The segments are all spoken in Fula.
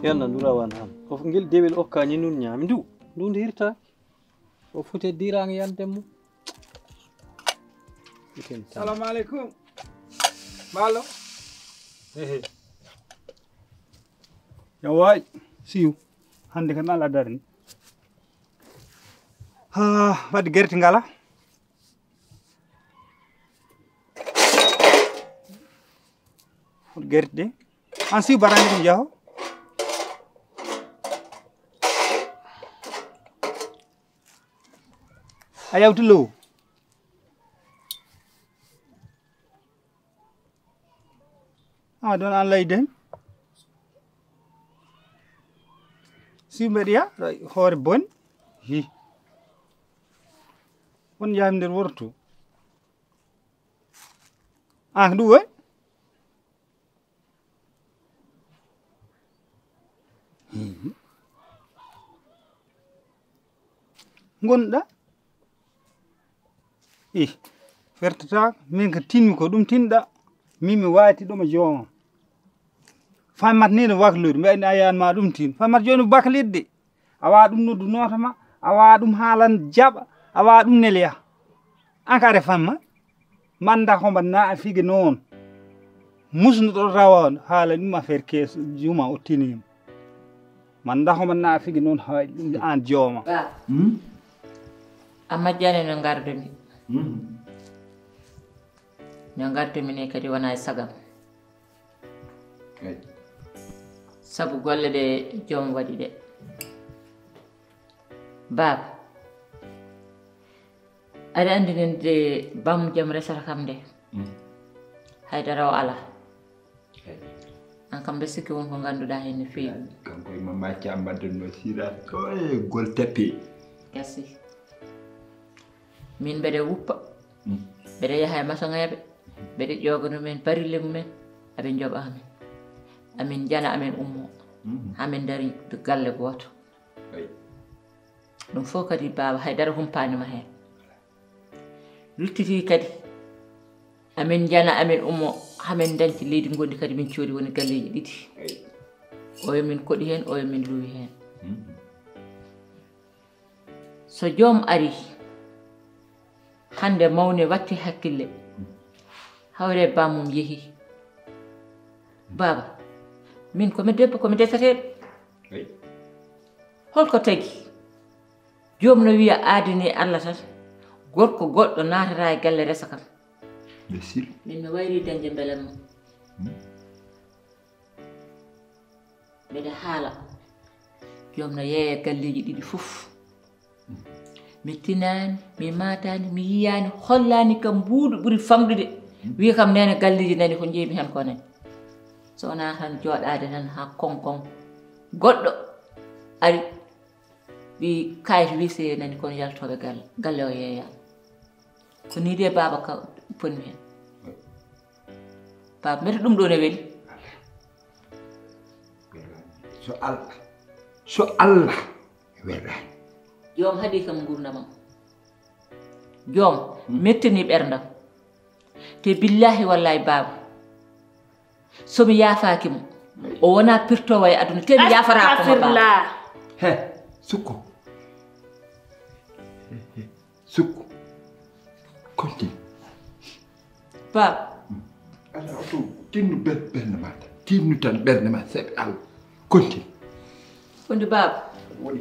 Yanna ndurawan ham. Of ngel dewel okka nyinun nyam ndu. Ndu ndirta. O fute dirang yandemu. Assalamu alaikum. Malo. Hehe. Ya wai. See you. Hande kan ala darin. Ha, wadi gerti ngala. Gerti de. An see barani ko jaho. Ayaw tulo. Don an layden. Si media hore bon. Hi. On yam der wortu. Du we? Gonda? Fertata min ka tinmi ko dum tinda. Mimi wati do ma joma. Famat ni no waklur mbe ayan ma dum tin. Famat joni baklidde. Awa dum noddu notama, awa dum halan jaba, awa dum neliya. Ankare famma. Manda ko banna afige non. Musnu do rawan hala dum affaire kes juma o tinim. Manda ko banna afige non ha dum an joma. Amma jane no ngardumi. No ngardumi ne kadi wona sagam. Sabu golle de jom wadi de. Bab. Ada andinen de bam jam resal kam de. Haydara o ala. An kam be sikki won ko ganduda hen fi. Kanko e mama ciambaden no sira ko e gol tepi. Kasi. Min bede wuppa. Bede yahay masongabe. Bede jogano men parile mumen abe joba amen. Amin jana amen ummo. Amin dari de galle goto. Dum fo kadi baba haydara humpani ma hen. Luttiti kadi amin jana amin ummo amin danti leydi gondi kadi min ciodi woni galleji didi. O min kodi hen o min luwi hen. So jom ari hande mawne watti hakkille. Hawre bamum yehi. Baba min ko mi debbo ko mi desate. Holko tagi jom no wiya adini Allah tan gorko goddo natata e galle resa kam. Besil Min mi wayri danje belam. Bede hala jom no yeya galleji didi fuf. Mi tinani mi matani mi yiyani hollani kam buudu buri famdude wi kam nene galleji nani ko jeemi hen ko nani. So na tan jodade tan ha konkon goddo ari bi kayit wise nani kon yaltobe galle o yeya ko ni de baba ka ponni hen baba meta dum do ne weli so Allah wela jom hadi kam gurnama jom mettini berdam te billahi wallahi baba so mi yafaaki mo o wona pirto way aduna te mi yafara ko baba he sukko konti baba ala to tinu berne ma tinu tan berne ma sebi al konti fondi baba woni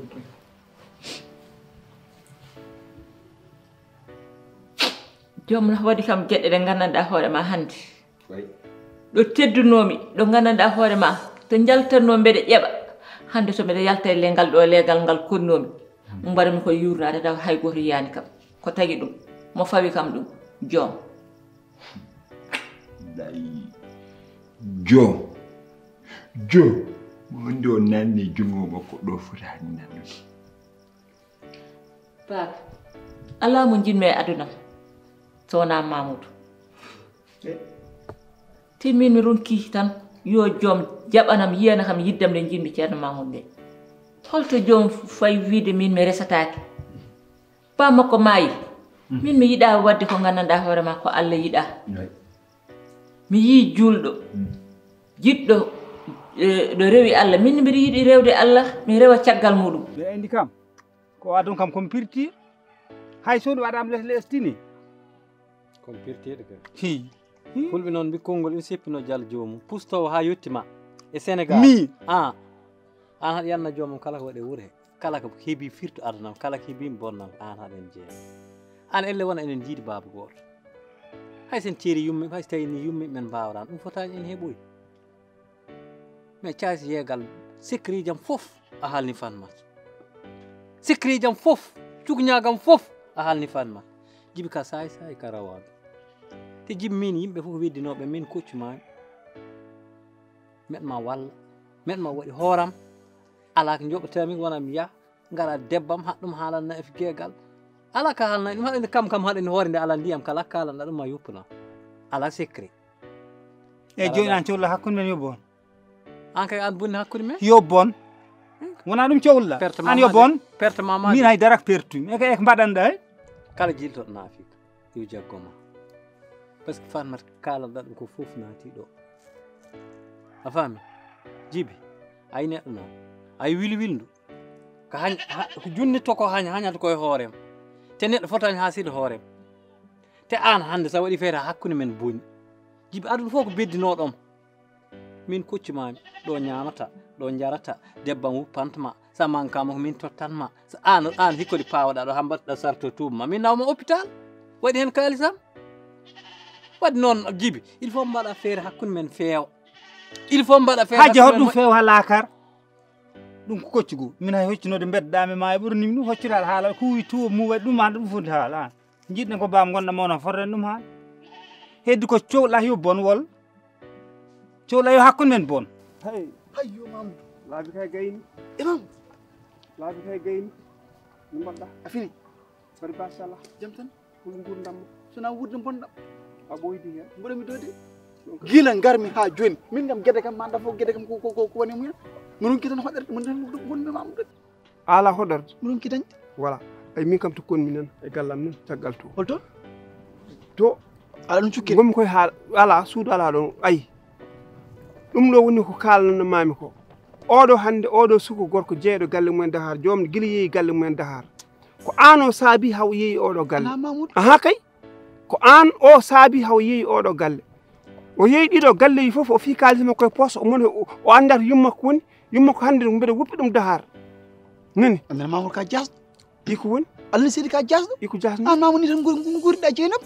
jom na wadi kam gedde de gananda hoore ma hande do teddunomi do gananda hoore ma to jaltanno bede jeba hande to bede yalta e lengal do legal ngal konnomi mbarmi ko yurnade daw hay goto yani kam ko tagi dum mo fawi kam dum jom dai jo mo ndo nanni jungo makko do futani nan bab ala mo jinme aduna sona mamoudou timin mi ronki tan yo jom jabanam yena kam yiddam de jimbi ceerno mamoudou de holto jom fay wiide min mi resataake pa makko mayi min mi yida wadde ko gananda hoore ma ko Allah yida mi yi juldo jiddo ɗo rewi Allah min mbiɗa yiɗi rewde Allah mi rewa caggal muɗum ɓe andi kam ko wadon kam komi pirtir hay sodu waɗama les tini kono pirtiɗo kay hi fulɓe noon mbi konngol ina seppino jalla joomum pustowo ha yettima e Sénégal mi an haɗa yanna joomum kala ko waɗe wuuro he kala ko heebi firtu adunam kala ko heebimi bonnam an haɗen jeeya an elle wona enen jiiɗi baaba goto hay sen teeri yummi hay so tawi ni yummi men mbawran ɗum fotani en heeɓoy mais caysi yeegal secret jam fof a haalni fanma secret jam fof cugñagam fof a haalni fanma jibi ka sayi ka rawaɓe te jibi min yimɓe fof weddinoɓe min koccumami meɗma walla meɗma waɗi hooram ala ko joɓotami wona mi yaha gara debbam haɗɗum haalanna e geegal ala ka haalna ɗum haɗani kam haɗani hoore nde ala ndiyam kala kalanɗa ɗum ma yoppuna ala secret e joni an cohla hakkude men yobbon an kay an bonni hakkude men yobbon wona ɗum cohla an yobbon perte mama min hay darak pertumi e ko mbaɗanɗa he kala jiltoɗo naafika yo jaggoma par ce que fatmat kalanɗa ɗum ko fof naati ɗo a faami jibi ay neɗɗo noon ay wilndu ko junnitto ko hañata koye hoorem te neɗɗo fotani ha siɗa hoorem te an hande sa waɗi feere hakkude men booni jibi aduna fof ko beddinoɗom min koccumami ɗo ñamata ɗo jarata debbam wuppantama sa mankama ko min tottanma an hikkodi pawaɗa ɗo ha mbaɗɗa sarto tubma min nawma hôpital waɗi hen kalisam waɗi noon jibi il faut mbaɗa feere hakkude men feewa il faut mbaɗa feere haji hoɗum feewa ha laakar ɗum ko koccugo min hay hoccinode bedɗami ma e ɓurnimi ɗum hocciraɗa haala kuwi tuwo mu waɗi ɗum hande ɗum foti haala an jiɗɗen ko bam gonɗa mawna forren ɗum haala heddi ko cohla yo bon wol cohla yo hakkude men bon hayyo mamadou laabi kay gayni imam laabi kay gayni no mbaɗɗa a fini bari machallah jaam tan hol gurdam sona wurde bonɗam a ɓoydi hen mboɗomi dode gila garmi ha joni min kam gueɗe kam manda fof gueɗe kam ko woni mumen monon kitan hoɗerde mon tan wonɓe mamadou ala hoɗorde monon kitan voilà ay min kam to konmi nan e gallam nan caggal to holton to ala ɗum cukki gomi koye haala ala suudu ala ɗon ayi ɗum ɗo woni ko kalnano mami ko oɗo hande oɗo suko gorko jeeɗo galle mumen Dakar jomde guila yeeyi galle mumen Dakar ko an o saabi haw yeeyi oɗo galle aha kay ko an o saabi haw yeeyi oɗo galle o yeeyi ɗiɗo galleji foof o fi kalis makko e poos omoni o andata yummakko woni yummakko hande mbeɗa woppi ɗum Dakar nani andana mamour ka jasɗo iko woni allah seedi ka jasɗo iko jasɗo an mamour ni tan guriɗa jeenam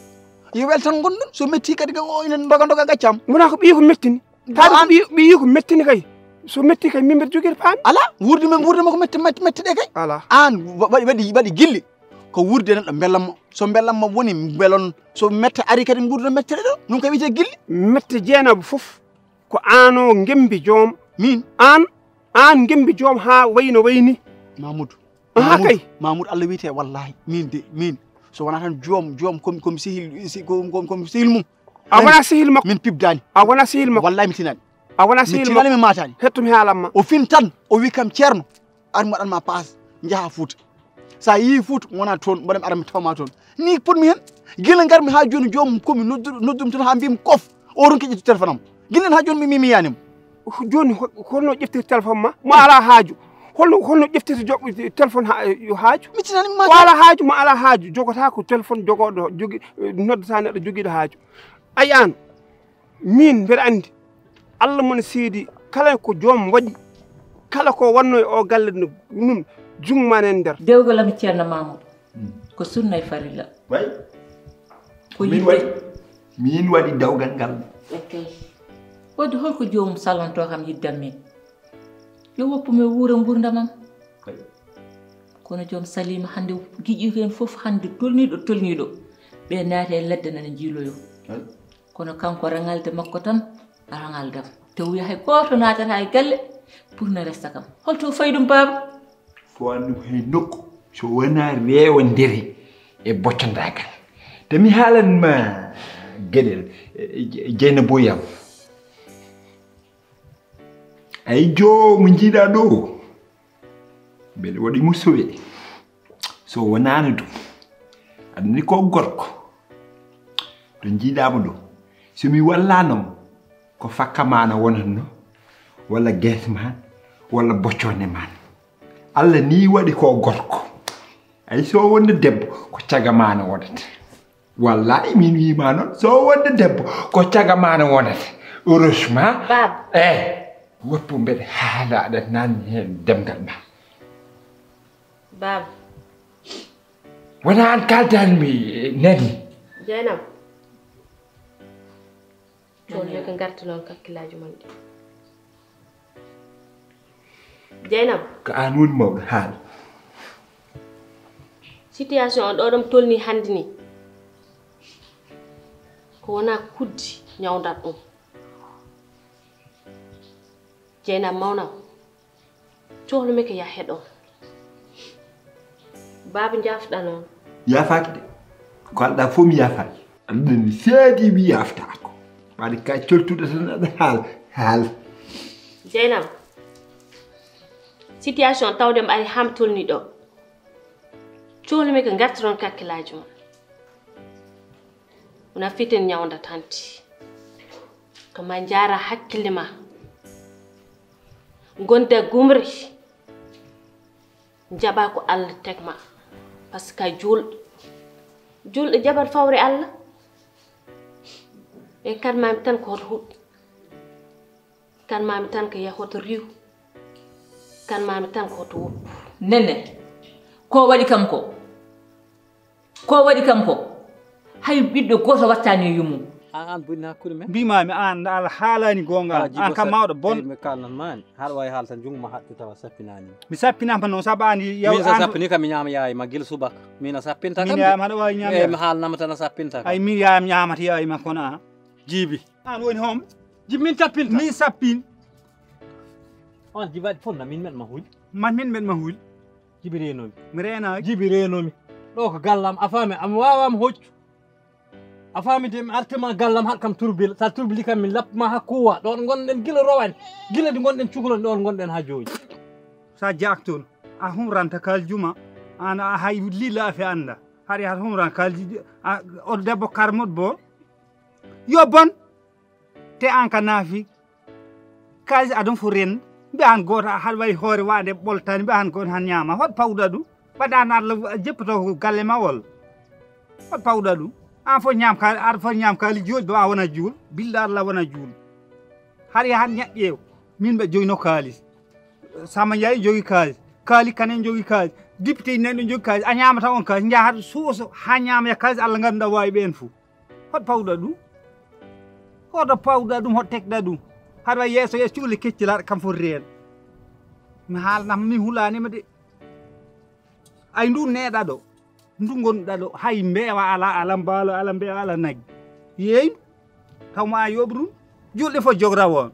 yo wel tan gonɗon so metti kadi o ina doga gaccam wona ko ɓiyi ko mettini taade ko ɓiyi ko mettini kay so metti kay min mbeɗa joguiri paami ala wurde ma ko metti ɗe kay ala an waɗi gilli ko wurde neɗɗo bellammo so bellammo woni belon so mette ari kadi wurde mettere ɗo ɗum kay wiyete gilli mette jeenabo fof ko an o gembi joom min an gembi joom ha wayno wayni mamoudou aha kay mamoudou allah wiyete wallahi min so wona tan joom komi sehil mum a wona sehil makko min pibdani a wona sehil makko wallahi mi tinani a wona sehil makko mi matani hettumi haalamma o fin tan o wi kam ceerno ar mi waɗanma paas jaaha Fouta sa yi Fouta wona toon mbaɗami ara mi tawma toon ni potmi hen gila garmi ha joni joomum komi noddum tan ha mbimi kof o ronki ƴettu téléphone am gillen ha joni mi yanimo joni holno ƴeftirta téléphone ma mo ala haaju holno ƴeftirta joɓɓe téléphone yo haaju mi tinani mi ala haaju mo ala haaju jogota ko téléphone jogoɗo jogi noddata neɗɗo joguiɗo haaju ay an min mbeɗa andi Allah mone seedi kala ko joom waɗi kala ko wanno e o galle num jungma nen nder dewgol am ceerno mamoudou ko sunna e farilla way ko min waɗi dawgal ngal okay wadde holko joomum salonto kam yiddam min yo woppumi wuuro gurdamam kono joom salima hande giƴi hen fof hande tolniɗo ɓe naati e ledde nana jiiloyo kono kanko rangalde makko tan rangaldam te wiya hay goto natata e galle pour ne resta kam holto fayi ɗum baba fo andu hay nokku so wona rewondere e boccandagal te mi haalanma gueɗel jeyna boyam ay joo mo jiiɗa ɗo mbeɗa waɗi musowe so wonano ɗum aɗani ko gorko to jiiɗama ɗo somi wallanamo ko fakka mana wonatno walla guess man walla boccone man Allah ni waɗi ko gorko ay so wonde debbo ko cagamana wodata wallahi min wiima noon so wonde debbo ko cagamana wodata heureusement bab woppu mbeɗe haalaɗa nanni hen demgal ma bab wona an kaldanmi nani Jeynam tolle ko garti noon kakkilaji mon ɗi Jeynam ko an woni mawɗo haala situation on ɗo ɗum tolni hande ni ko wona kuddi ñawdat ɗum Jeynam mawnam cohlumi ko yahe ɗon baba jafɗa noon yafaki de ko alɗa fof mi yafaki Allah mi seedi mi yaftako waɗi ka coltuɗo tan aɗa haala Jeynam situation tawde mɓe ari ham tolni ɗo cohlumi ko gartiron kakkilaji mon wona fitin ñawda tanti ko ma jara hakkille ma gonda gumri jaɓa ko Allah tegma par ce que julɗo jaɓat fawre Allah e kanmami tan ko hoto huɗɗi kanmami tan ko yahoto riw kanmami tan ko hoto woppu nene ko waɗi kam ko waɗi kam ko hay ɓiɗɗo goto wattani yumum an bonni hakkude men mbimami an ala haalani gonga an kam mawɗo bon mi kalnan mani haɗa wawi haala tan junguma haɗɗo tawa sappinani mi sappinama noon saabu an min sa sappini kam mi ñama yayima guila subaka min a sappinta kam min yayama haɗa wawi ñamde mi haalnama tan a sappinta ay min yayam ñamata yayima kono an jiibi an woni hom jibi min tappinta min sappin on jibi waɗi fonna min meɗma huuli man min meɗma huuli jibi renomi mi renaki jibi renomi ɗo ko gallam a faami ami wawama hoccu a faami de mi artema gallam haɗ kam turbile sa turbili kam min lappma ha kuwa ɗon gonɗen gila rowane gila ɗi gonɗen cukalon ɗon gonɗen ha jooji sa jaak toon a humranta kaljuma an a hay lilafi anda haɗi hat humran kalji oɗo debbo karmoɗo bo yo bon te an ka naafi kalji aɗum fo ren mbi an goto haɗa wayi hoore wade ɓoltani mbi an goto han ñama hot pawɗa ɗum mbaɗa Allah jeppoto ko galle ma walla hot pawɗa ɗum an fof ñam kaali aɗa fof ñam kaali jooɗi ba wona juul billa Allah wona juul haɗa han ñaƴƴeew min ɓe joguino kaalis Sama Ndiaye jogi kaali kanen jogi kaalis député nanɗo jogi kaalis a ñamata on kaalis jaa haɗa suuso ha ñamaya kaalis Allah ganduɗa wawi ɓen fo hot pawɗa ɗum hoto pawɗa ɗum hot tekɗa ɗum haɗa wayi yeeso cuule keccilaɗo kam fof reen mi haalanama min hulanima de ay ndu neeɗa ɗo ndu gonɗuɗa ɗo hay mbeewa ala mbaalo ala mbeewa ala naggi yeeyi taw ma yoɓ ɗum julɗe fof jogra won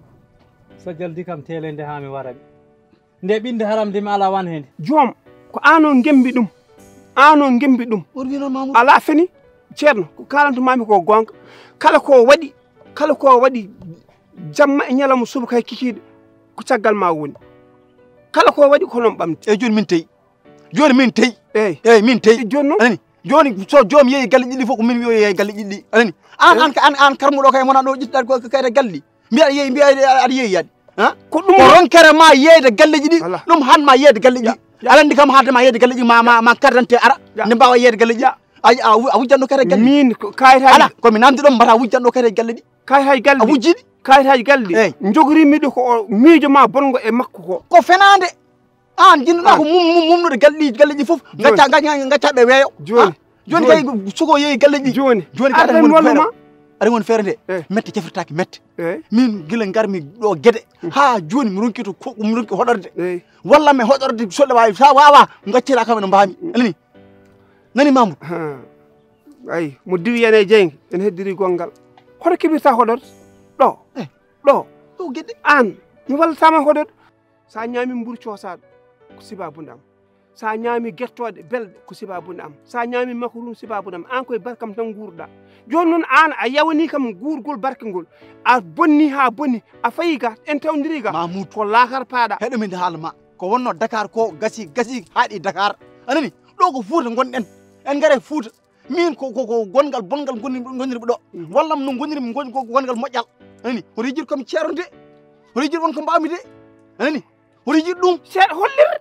so jaldi kam telende ha mi waraɓe nde ɓinde haram de mi ala wan hende joom ko ano gembi ɗum ɓurmi noon mamoudou ala feni ceerno ko kalantomami ko gonga kala ko waɗi jamma e ñalawma subaka e kikiɗe ko caggal ma woni kala ko waɗi ko noon ɓamde e joni min teyi eyyi min teyi joni noon anani joni so joom yeeyi galle ɗiɗi fof ko min wiyo yeeyi galle ɗiɗi anani an karmuɗo kay wona ɗo ƴettuɗa ko kayta galle mbiya yeeyi mbiya aɗa yeeyi yaade ko ko ronkere ma yeeyde galleji ɗi ɗum hanma yeeyde galleji ɗi aɗa andi kam haadema yeeyde galleji ma carte d'identité ara nde mbawa yeeyde galleji a wujjanɗo kayta galle min kayitaji ala komi namdi ɗon mbata wujjanɗo kayta galle ɗi kayitaji galle a wujjiɗi kayitaji galle ɗi jogorimiɗo ko miijo ma bongo e makko ko fenade an jinnoɗa ko mumnude galleji fof gaccaɓe weeyo joni kay sugo yeeyi galleji joni aɗa woni feere nde mette cefritaki mette min guila garmi ɗo gueɗe ha joni mi ronki hoɗorde walla mi hoɗorde soɗɗe wawi sa wawa gaccira kam ene mbami anani nani Mamoudou ayi mo diwi yene jeyge ene heddiri gongal hoto keɓirta hoɗorde ɗo gueɗe an mi wallatama hoɗorde sa ñami mburu cosaɗo ko sibabunde am sa ñami guertoɗe belɗe ko sibabunde am sa ñami makarum sibabunde am an koye barkam tan guurɗa joni noon an a yawani kam guurgol barke ngol a bonni ha bonni a fayi ga en tawdiri ga Mamoudou ko lakar paɗa heɗomin haala ma ko wonno Dakar ko gasi haaɗi Dakar anani ɗo ko Fouta gonɗen en gaare Fouta min ko gongal bongal gonirɓe ɗo wallam no gonirmi gongal moƴƴal anani hoto yejjid komi ceero nde hoɗo jiɗi wonko mbawmi de anani hoɗo jiɗi ɗum seeɗa hollir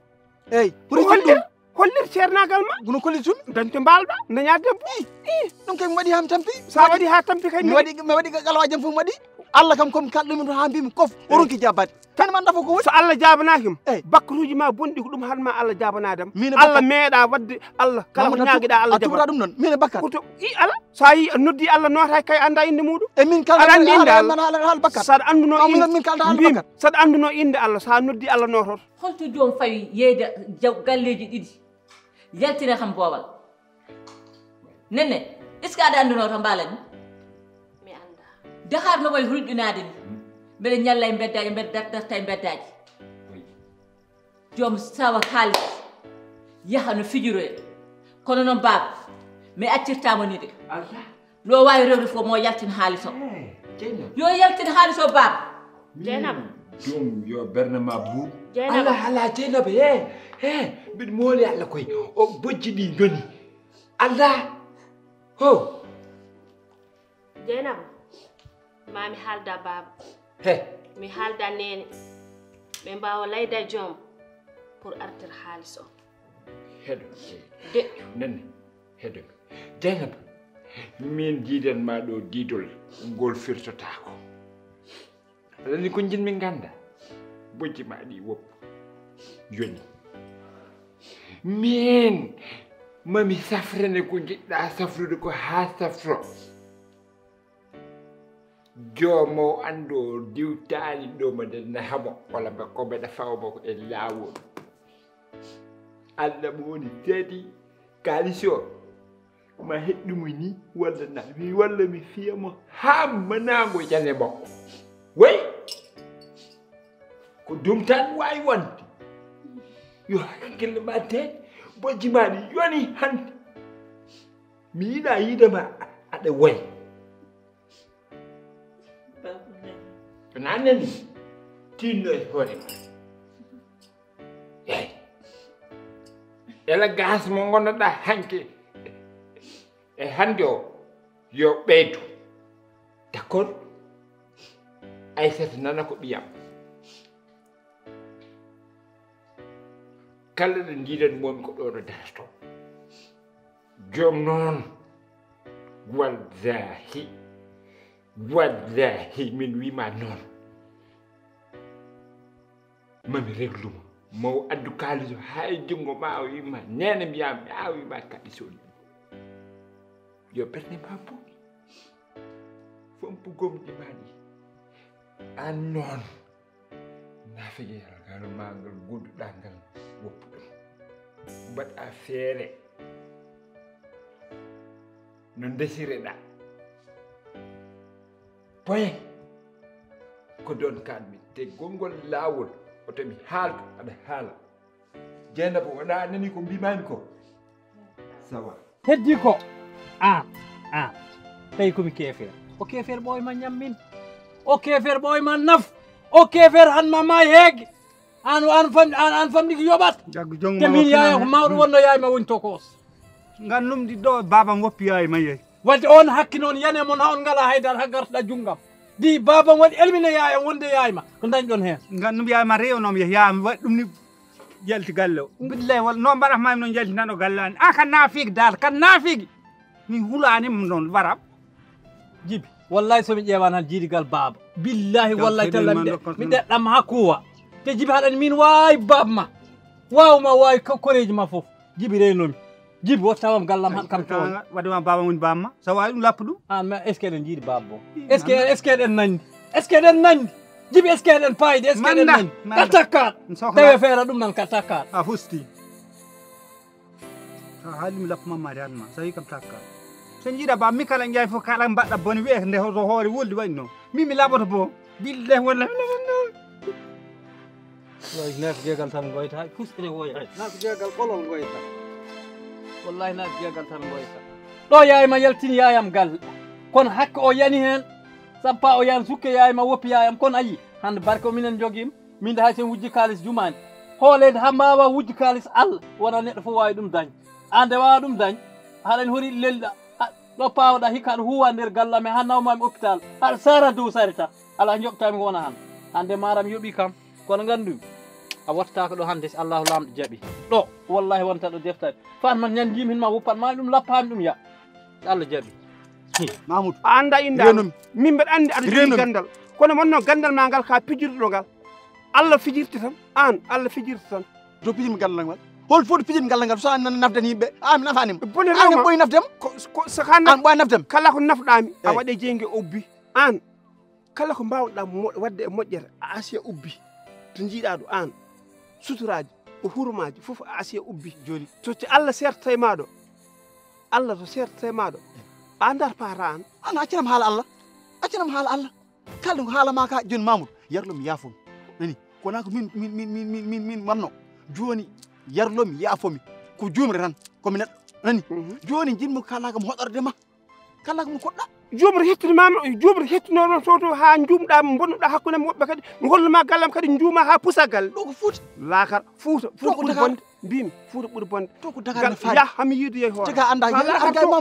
eyyi hoɗo jiɗi ɗum hollir ceernagal ma gono kollitumi dañte mbalɗa daña debbo ɗum kay mi waɗi ham tampi sa waɗi ha tampi kay mi waɗi galwa jam fof mi waɗi Allah kam komi kalɗumi to ha mbimi kof o ronki jabbade tan man dafa ko woni so Allah jabanakima bakkutuji ma bonɗi ko ɗum hanma Allah jabanadam Allah meeɗa wadde Allah kala ko ñaguiɗa Allah jabata ɗum noon min bakkat koto i ala sa yi a noddi Allah nota kay anda inde muɗum e min kalɗa inde haala bakkat saɗa anduno min kalɗa haala bakkat saɗa anduno inde Allah sa noddi Allah nototo holto joom fawi yeyda galleji ɗiɗi yaltina kam boowal nenne est ce que aɗa anduno to mbalani mi anda dahar no way hulƴinade ni mbeɗa ñalla e beddaji mbeɗa darta e beddaji joom sawa haalis yaha no fijiroya kono noon baaba mi accirtamo ni de lo wawi rewde fof mo yaltina haalis o yo yaltina haalis o baaba Jeynaba jom yo berne ma buub Jeynaba ala Jeynaba mbiɗa mooli Allah koye o bojji ɗi joni Allah ho Jeynaba mami haalda baaba mi haalda nene ɓe mbawa layda joom pour artir haalis o heɗo deƴƴu nenne heɗo Jeynaba min jiidan ma ɗo diidol ngol firtotako alani ko jinmi ganda bojji ma ɗi woppu joni min mami safrane ko jiɗɗa safrude ko ha safro joomo ando diwtani ɗo mode nahamo walla ko mbeɗa fawmo ko e laawol Allah mo woni seedi kalis o ma heɗɗumo ni walla na walla mi fiyamo ha manago jane makko way ko ɗum tan wawi wonde yo hakkille ma teede bojji ma ɗi yoni hande mi yiɗa yiidema aɗa way naneni tinno e hoore ma yeyi ela gas mo gonnoɗa hanke e hande o yo ɓeydu d' accord Aissata nana ko ɓiyam kala ɗo jiiɗan momi ko ɗo ɗo darto joom noon wallahi min wima noon mami reglumo maw addu kaaliso hay jungo ma o wima nene mbiyam a wima kaɗisoni yo berne ma buuɗi fompu gomɗi ma ɗi an noon nafigeyal ngal ma ngal gunduɗa ngal woppu ɗum mbaɗa feere no desireɗa poyen ko don kanmi te gongol laawol o tami haalka aɗa haala Jeynaba wona nani ko mbimami ko sawa heddi ko an tawi komi keefeer o keefeer ɓoyma ñammin o keefeer ɓoyma naf o keefeer hanma ma heege an famɗi ko yoɓat te min yaya ko mawɗo wonno yayma woni tokos ngannumɗi ɗo babam woppi yayma yeey wadde on hakki noon yane mon ha on ngala haydara ha gartoɗa junggam di babam waɗi elmina yaya wonde yayma ko dañɗon hen ngannum yayma rewnomi yami waɗi ɗum ni jalti galle o billahi walla no mbaɗatmami noon jaltinano galle ani an kan naafigi dal kan naafigi min hulanima noon waram jibi wallahi somi ƴeewan han jiidigal baaba billahi wallahi talla mi ɗeɗɗam ha kuwa te jibi haɗani min wawi babma wawma wawi koreji ma foof jibi reynomi jibi wottawam gallam han kam toon waɗima baba woni bamma so wawi ɗum lappa ɗum an mais est ce que eɗen jiiɗi baba bo est ce que eɗen nandi est ce que eɗen nandi jibi est ce que eɗen payde est ce que eɗen nandi ka takkat tawi feera ɗum nan ka takkat a fusti a haalimi lappa mammade hanma so wi kam takkat so jiiɗa ba mi kala jeeyi fof kala mbaɗɗa bone wiye nde to hoore woldi waɗi noon min mi laɓoto bo billahi wallahi naaf jeegal tan goyta hay fustine woy hay naaf jeegal ɓolol goyta wallahi naaf jeegal tan goyta ɗo yayma yaltini yayam galle kono hakke o yani hen sappa o yan sukke yayma woppi yayam kono ayi hande barke o minen joguima min de hay sen wujji kalis jumani hoolede ha mbawa wujji kalis Allah wona neɗɗo fof wawi ɗum dañ an de wawa ɗum dañ haɗani hori lelɗa ɗo pawɗa hikka aɗa huwa nder gallame ha nawmami hôpital haɗa sara dow sarita ala joɓtami ko wona han hande maram yoɓi kam kono gandu a wattaka ɗo hande so allahu lamɗo jaaɓi ɗo wallahi wonta ɗo deftade fan man ñandimi hin ma woppat ma ɗum lappami ɗum ya Allah jaaɓi Mamoudou a anda indam min mbeɗa andi aɗa jogui gandal kono wonno gandal ma ngal ka pijirɗo ngal Allah fijirti tan an Allah fijirti tan do pijirmi gandal ngal hol fof pijirmi gandal ngal so an nafdani yimɓe mi nafanima bone an ɓoyi nafdem so kan an ɓoya nafdem kala ko nafɗami a waɗe jeygue ubbi an kala ko mbawɗa wadde e moƴƴere a asiya ubbi to jiiɗa ɗo an suturaji o hurumaji fof a asiya ubbi joni so Allah sertata e maɗo Allah to sertata e maɗo a andata paata an accanam haala Allah kala ko haalama ka joni Mamoudou yarlomi yaafomi nani kona ko min wanno joni yarlomi yaafomi ko jumre tan komi neɗɗo nani joni jinmi kalaka mo hoɗorde ma kalaka mo koɗɗa jumre hettinimama jumre hettinoɗon toto ha jumɗa bonnuɗa hakkude woɓɓe kadi mi holluma gallam kadi juuma ha pusa galle ɗo ko Fouta lakar Fouta ɓuuri bonde mbimi Fouta ɓuuri bonde to ko Dakar ne faadi ya hami yiidu yeey hoore jaga anda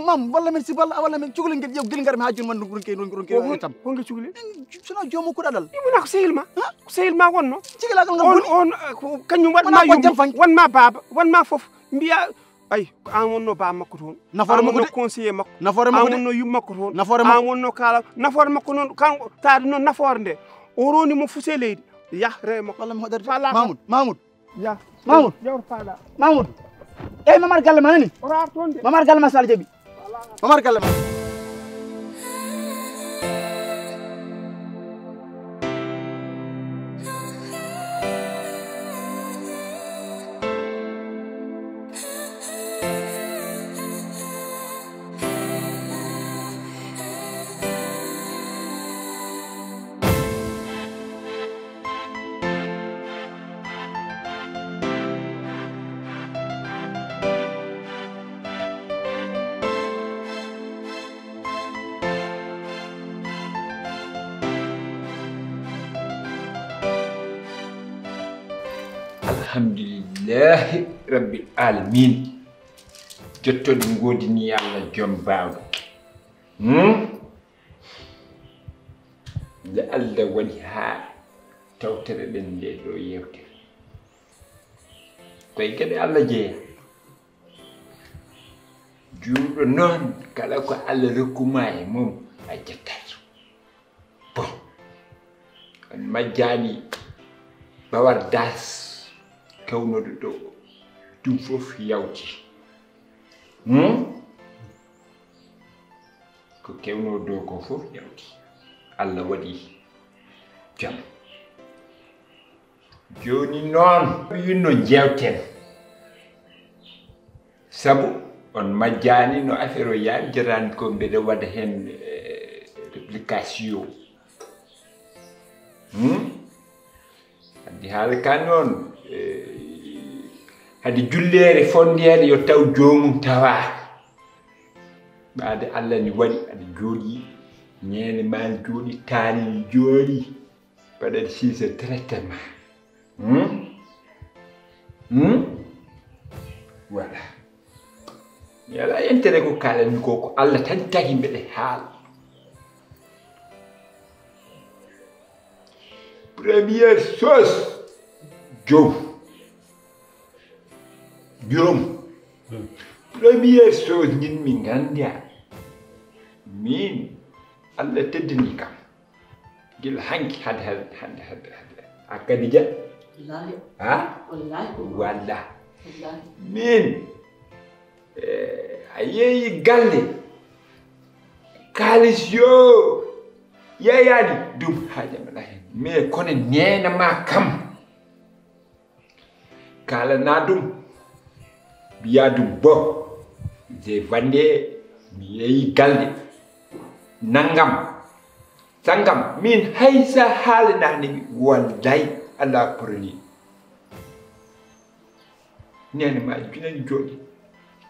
mam walla men si walla men cugule ngel ƴew gil garmi ha joni man ronke tam honge cugule sono joomu kuɗaɗal imona ko sehil ma ko sehil ma wonno cigilagal ngal boni on kañum waɗma yumma wonma baba wonma foof mbiya ay an wonno ba makko toon nafoore makko de conseiller makko nafoore makko de an wonno yum makko toon nafoore makko an wonno kala nafoore makko noon kan taade noon nafoore nde o roni mo fuse leydi yah rewe makko walla mi hoɗorde Mamoudou ya Mamoudou jawr faada Mamoudou eyi Mamar galle ma nani o rar toon de Mamar galle ma sala jaɓi Mamar galle ma alhamdulillahi rabbil alamin jottoɗe godini Allah joom bawɗo nde Allah waɗi ha tawtere ɗen nde ɗo yewtere koye gueɗe Allah jeeya juuɗo noon kala ko Allah rokkuma e mum a jettat bon on majjani bawar das kawnoɗo ɗo ɗum fof yawti ko kewno dow ko fof yawti Allah waɗi jam joni noon yinno jewten sabu on majjani no affaire o yaari jarani ko mbeɗa waɗa hen réplication haddi haala ka noon hade jullere fondere yo taw jomum tawa ɓaade Allah ni waɗi aɗa jooɗi ñeene ma jooɗi taani jooɗi mbaɗaɗa siisa traitement voilà mi ala intérêt ko kalanmi ko Allah tan tagi mbeɗe haala première chose joom première chose jinmi ganda min Allah teddini kam gila hanki hade akadi ja wallahi ha wallahi walla wallahi min a yeeyi galle kalis yo yeyani dum haaja mbaɗa hen mais kono nenama kam kalana dum mbiya dum bo je vande mi yeeyi galle nangam sangam min haysa haalanani wallahi ala proni nenema junani jooɗi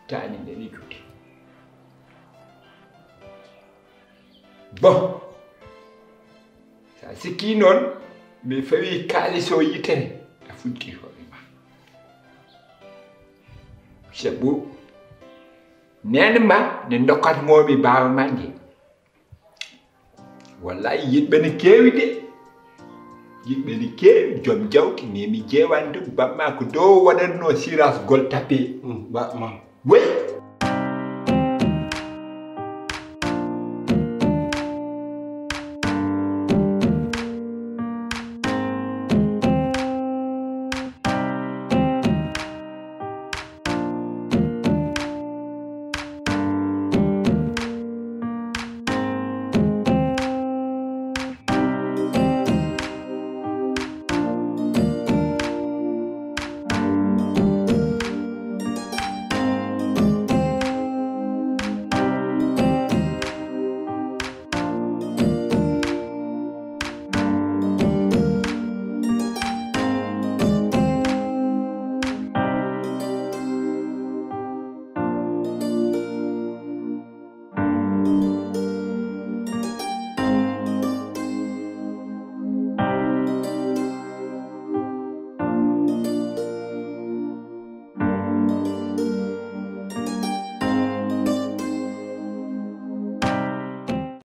tani neni jooɗi bon sa sikki noon mi fawi kalis o yitere a funti hoorema sabu nenema ne dokkatmomi baaba mande wallahi yiɗɓe ne keewi de yimɓe ni keewi joom jawdi memi jewande bamma ko dow waɗatno siras gol tapé ba mam way